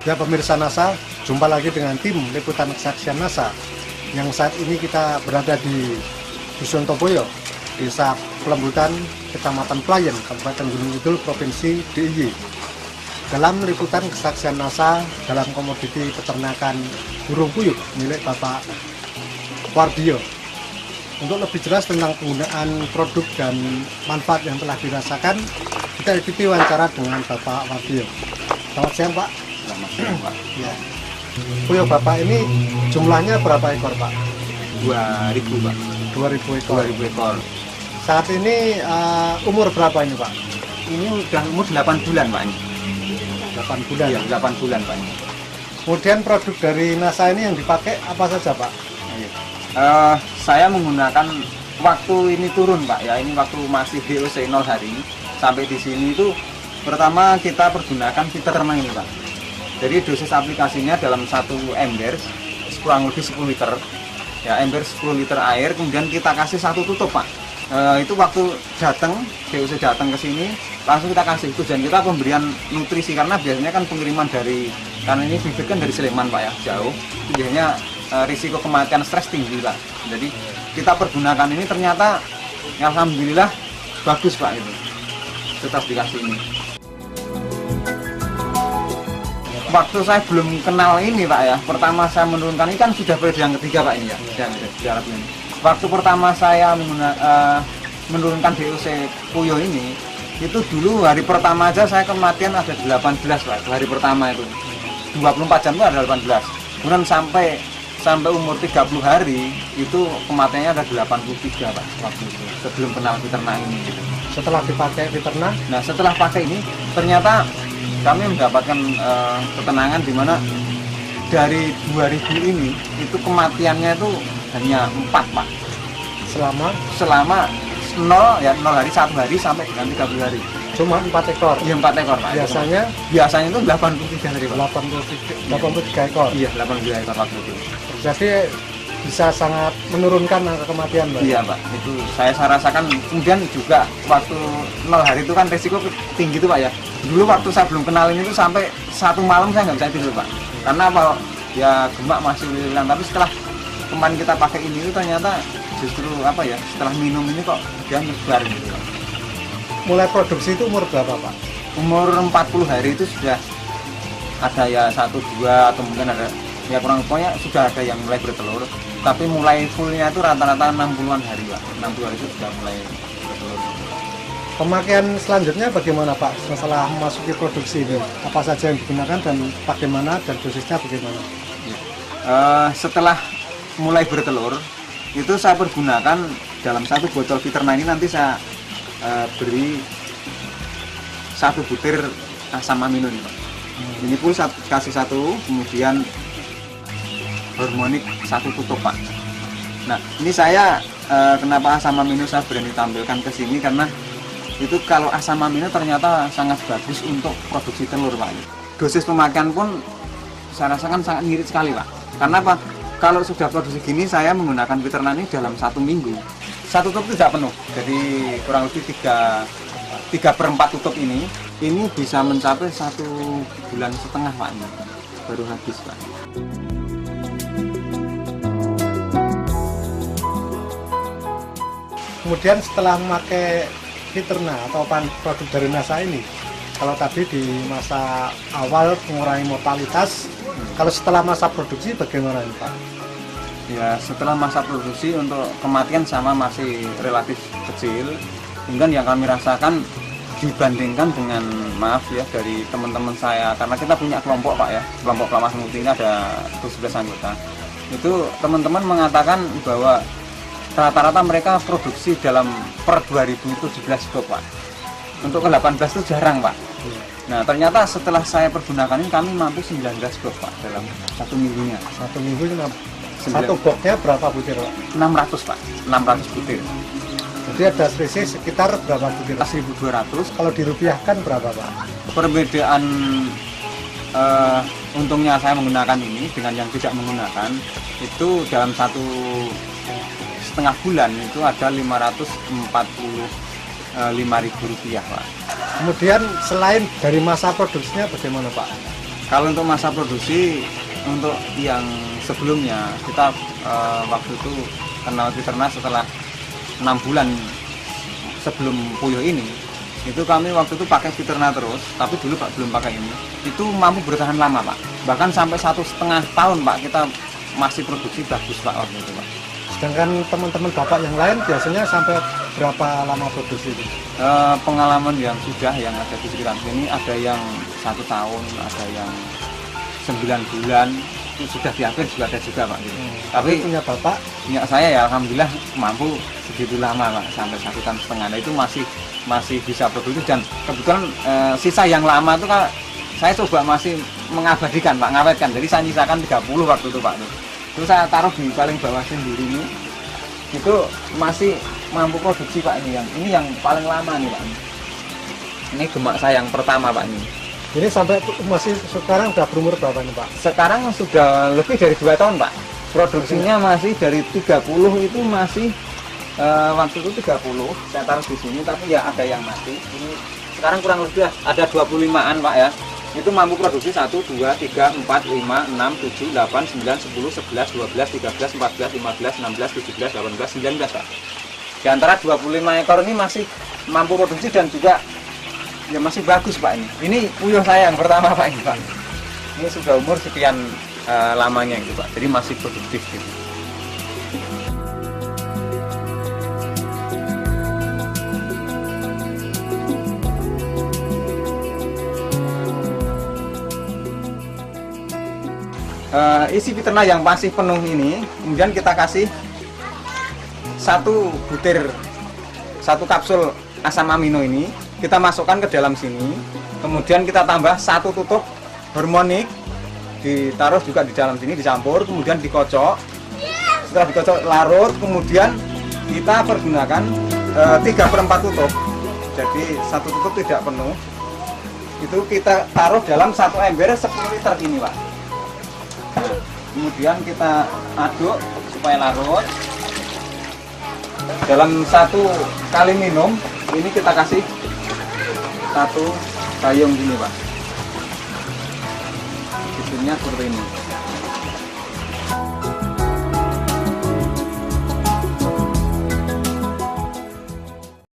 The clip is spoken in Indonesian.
Ya pemirsa NASA, jumpa lagi dengan tim Liputan Kesaksian NASA yang saat ini kita berada di Dusun Topoyo, Desa Pelembutan, Kecamatan Playen, Kabupaten Gunung Kidul, Provinsi DIY. Dalam Liputan Kesaksian NASA dalam komoditi peternakan burung puyuh milik Bapak Wardio. Untuk lebih jelas tentang penggunaan produk dan manfaat yang telah dirasakan, kita ikuti wawancara dengan Bapak Wardio. Selamat siang, Pak. Selamat siang, Pak. Ya. Puyuh Bapak ini jumlahnya berapa ekor, Pak? 2000, Pak. 2000 ekor. 2000 ekor. Saat ini umur berapa ini, Pak? Ini udah umur 8 bulan, Pak. 8 bulan. Iya, 8 bulan, Pak. Kemudian produk dari NASA ini yang dipakai apa saja, Pak? Saya menggunakan waktu ini turun, Pak. Ya, ini waktu masih DOC 0 hari sampai di sini itu pertama kita pergunakan filter ini, Pak. Jadi dosis aplikasinya dalam satu ember kurang lebih 10 liter. Ya, ember 10 liter air, kemudian kita kasih satu tutup, Pak. Itu waktu datang DOC datang ke sini langsung kita kasih itu, dan kita pemberian nutrisi karena biasanya kan pengiriman karena ini bibit kan dari Sleman, Pak, ya, jauh. Itu biasanya risiko kematian stres tinggi, Pak. Jadi kita pergunakan ini ternyata alhamdulillah bagus, Pak, itu setelah dikasih ini. Waktu saya belum kenal ini, Pak, ya, pertama saya menurunkan ini kan sudah periode yang ketiga, Pak, ini ya, jarak ini. Waktu pertama saya menurunkan DOC Puyuh ini, itu dulu hari pertama aja saya kematian ada 18, Pak, hari pertama itu 24 jam itu ada 18. Kemudian sampai umur 30 hari itu kematiannya ada 83, Pak, waktu itu sebelum kenal peternak ini gitu. Setelah dipakai peternak? Nah, setelah pakai ini ternyata kami mendapatkan ketenangan di mana dari 2000 ini itu kematiannya itu hanya 4, Pak. Selama 0 hari, 1 hari sampai dengan 30 hari. Cuma 4 ekor? Iya, 4 ekor, Pak. Biasanya itu 83 hari, Pak. 83 ekor? Iya, 83 ekor waktu itu. Jadi bisa sangat menurunkan angka kematian, Pak? Iya, Pak. Itu saya rasakan. Kemudian juga waktu 0 hari itu kan resiko tinggi tuh, Pak, ya. Dulu waktu saya belum kenal ini tuh sampai 1 malam saya nggak bisa tidur, Pak. Karena apa? Ya gemak masih hilang. Tapi setelah kemarin kita pakai ini tuh ternyata justru apa ya? Setelah minum ini kok dia nyebar gitu, Pak. Mulai produksi itu umur berapa, Pak? Umur 40 hari itu sudah ada ya 1, 2 atau mungkin ada ya kurang, pokoknya sudah ada yang mulai bertelur. Tapi mulai fullnya itu rata-rata 60-an hari, Pak. 60 hari itu sudah mulai bertelur. Pemakaian selanjutnya bagaimana, Pak, setelah memasuki produksi ini? Apa saja yang digunakan dan bagaimana, dan dosisnya bagaimana? Setelah mulai bertelur itu saya pergunakan dalam satu botol Viterna ini nanti saya beri 1 butir asam amino ini, Pak. Ini pun kasih 1, kemudian hormonik 1 tutup, Pak. Nah, ini saya kenapa asam amino saya berani tampilkan ke sini karena itu kalau asam amino ternyata sangat bagus untuk produksi telur, Pak. Dosis pemakaian pun saya rasakan sangat ngirit sekali, Pak. Karena apa? Kalau sudah produksi gini saya menggunakan Viterna ini dalam 1 minggu. 1 tutup tidak penuh, jadi kurang lebih 3/4 tutup ini bisa mencapai 1,5 bulan, Pak, ini baru habis, Pak. Kemudian setelah memakai Viterna atau produk dari NASA ini, kalau tadi di masa awal mengurangi mortalitas, kalau setelah masa produksi bagaimana ini, Pak? Ya, setelah masa produksi untuk kematian sama masih relatif kecil. Kemudian yang kami rasakan dibandingkan dengan, maaf ya, dari teman-teman saya, karena kita punya kelompok, Pak, ya, kelompok Pelamar Muti ini ada 11 anggota. Itu teman-teman mengatakan bahwa rata-rata mereka produksi dalam per 2017 stok, Pak. Untuk ke 18 itu jarang, Pak. Nah, ternyata setelah saya pergunakan ini kami mampu 19 stok, Pak, dalam 1 minggunya. 1 minggu satu boxnya berapa butir, Pak? 600, Pak. 600 butir. Jadi ada selisih sekitar berapa butir? 1.200. Kalau dirupiahkan berapa, Pak? Perbedaan untungnya saya menggunakan ini dengan yang tidak menggunakan itu dalam 1,5 bulan itu ada Rp545.000, Pak. Kemudian selain dari masa produksinya bagaimana, Pak? Kalau untuk masa produksi, untuk yang sebelumnya kita waktu itu kenal Peternak setelah 6 bulan sebelum puyuh ini, itu kami waktu itu pakai Peternak terus, tapi dulu Pak belum pakai ini. Itu mampu bertahan lama Pak, bahkan sampai 1,5 tahun Pak kita masih produksi bagus Pak waktu itu Pak. Sedangkan teman-teman Bapak yang lain biasanya sampai berapa lama produksi itu? Pengalaman yang sudah yang ada di sekitar sini ada yang 1 tahun, ada yang 9 bulan, itu sudah di akhir juga ada juga Pak. Tapi punya Bapak? Punya saya ya alhamdulillah mampu segitu lama Pak, sampai 1,5 tahun. Nah, itu masih bisa produksi dan kebetulan sisa yang lama itu kan saya coba masih mengabadikan Pak, ngawetkan. Jadi saya nyisakan 30 waktu itu Pak. Terus saya taruh di paling bawah sendiri ini, itu masih mampu produksi Pak. Ini yang paling lama nih Pak. Ini gemak saya yang pertama Pak ini. Ini sampai masih sekarang udah berumur berapa nih Pak? Sekarang sudah lebih dari 2 tahun Pak. Produksinya masih dari 30 itu masih waktu itu 30 saya taruh di sini, tapi ya ada yang mati. Ini sekarang kurang lebih ada 25-an Pak ya. Itu mampu produksi 1, 2, 3, 4, 5, 6, 7, 8, 9, 10, 11, 12, 13, 14, 15, 16, 17, 18, 19 Pak. Di antara 25 ekor ini masih mampu produksi dan juga ya masih bagus Pak ini. Ini puyuh saya yang pertama Pak ini Pak. Ini sudah umur sekian lamanya gitu Pak. Jadi masih produktif gitu. Isi Peternak yang masih penuh ini, kemudian kita kasih 1 kapsul asam amino ini, kita masukkan ke dalam sini, kemudian kita tambah 1 tutup harmonik, ditaruh juga di dalam sini, dicampur, kemudian dikocok. Setelah dikocok larut, kemudian kita pergunakan 3/4 tutup, jadi 1 tutup tidak penuh. Itu kita taruh dalam 1 ember 10 liter ini Pak. Kemudian kita aduk supaya larut. Dalam 1 kali minum ini kita kasih 1 gayung gini Pak. Isinya seperti ini.